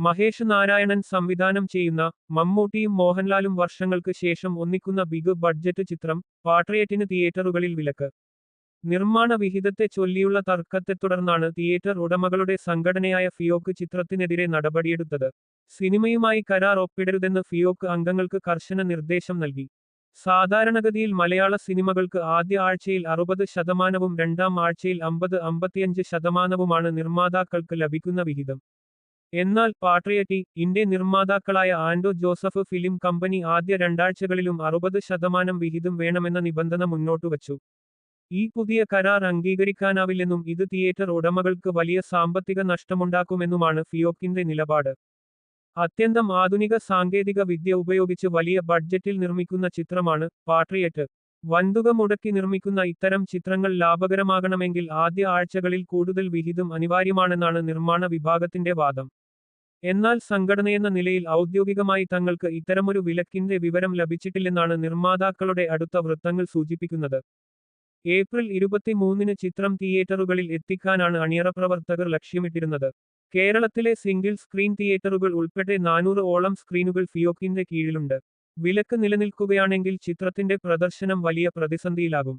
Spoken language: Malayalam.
മഹേഷ് നാരായണൻ സംവിധാനം ചെയ്യുന്ന മമ്മൂട്ടിയും മോഹൻലാലും വർഷങ്ങൾക്ക് ശേഷം ഒന്നിക്കുന്ന ബിഗ് ബഡ്ജറ്റ് ചിത്രം പാട്രിയറ്റിന് തിയേറ്ററുകളിൽ വിലക്ക്. നിർമ്മാണ വിഹിതത്തെ ചൊല്ലിയുള്ള തർക്കത്തെ തുടർന്നാണ് തിയേറ്റർ ഉടമകളുടെ സംഘടനയായ ഫിയോക്ക് ചിത്രത്തിനെതിരെ നടപടിയെടുത്തത്. സിനിമയുമായി കരാർ ഒപ്പിടരുതെന്ന് ഫിയോക്ക് അംഗങ്ങൾക്ക് കർശന നിർദ്ദേശം നൽകി. സാധാരണഗതിയിൽ മലയാള സിനിമകൾക്ക് ആദ്യ ആഴ്ചയിൽ 60% രണ്ടാം ആഴ്ചയിൽ 50-55% നിർമ്മാതാക്കൾക്ക് ലഭിക്കുന്ന വിഹിതം. എന്നാൽ പാട്രിയറ്റി നിർമ്മാതാക്കളായ ആൻഡോ ജോസഫ് ഫിലിം കമ്പനി ആദ്യ രണ്ടാഴ്ചകളിലും 60% വിഹിതം വേണമെന്ന നിബന്ധന മുന്നോട്ടുവച്ചു. ഈ പുതിയ കരാർ അംഗീകരിക്കാനാവില്ലെന്നും ഇത് തിയേറ്റർ ഉടമകൾക്ക് വലിയ സാമ്പത്തിക നഷ്ടമുണ്ടാക്കുമെന്നുമാണ് ഫിയോക്കിന്റെ നിലപാട്. അത്യന്തം ആധുനിക സാങ്കേതിക വിദ്യ ഉപയോഗിച്ച് വലിയ ബഡ്ജറ്റിൽ നിർമ്മിക്കുന്ന ചിത്രമാണ് പാട്രിയറ്റ്. വൻതുക മുടക്കി നിർമ്മിക്കുന്ന ഇത്തരം ചിത്രങ്ങൾ ലാഭകരമാകണമെങ്കിൽ ആദ്യ ആഴ്ചകളിൽ കൂടുതൽ വിഹിതം അനിവാര്യമാണെന്നാണ് നിർമ്മാണ വിഭാഗത്തിന്റെ വാദം. എന്നാൽ സംഘടനയെന്ന നിലയിൽ ഔദ്യോഗികമായി തങ്ങൾക്ക് ഇത്തരമൊരു വിലക്കിന്റെ വിവരം ലഭിച്ചിട്ടില്ലെന്നാണ് നിർമ്മാതാക്കളുടെ അടുത്ത വൃത്തങ്ങൾ സൂചിപ്പിക്കുന്നത്. ഏപ്രിൽ 23-ന് ചിത്രം തിയേറ്ററുകളിൽ എത്തിക്കാനാണ് അണിയറ പ്രവർത്തകർ ലക്ഷ്യമിട്ടിരുന്നത്. കേരളത്തിലെ സിംഗിൾ സ്ക്രീൻ തിയേറ്ററുകൾ ഉൾപ്പെടെ 400-ഓളം സ്ക്രീനുകൾ ഫിയോക്കിന്റെ കീഴിലുണ്ട്. വിലക്ക് നിലനിൽക്കുകയാണെങ്കിൽ ചിത്രത്തിന്റെ പ്രദർശനം വലിയ പ്രതിസന്ധിയിലാകും.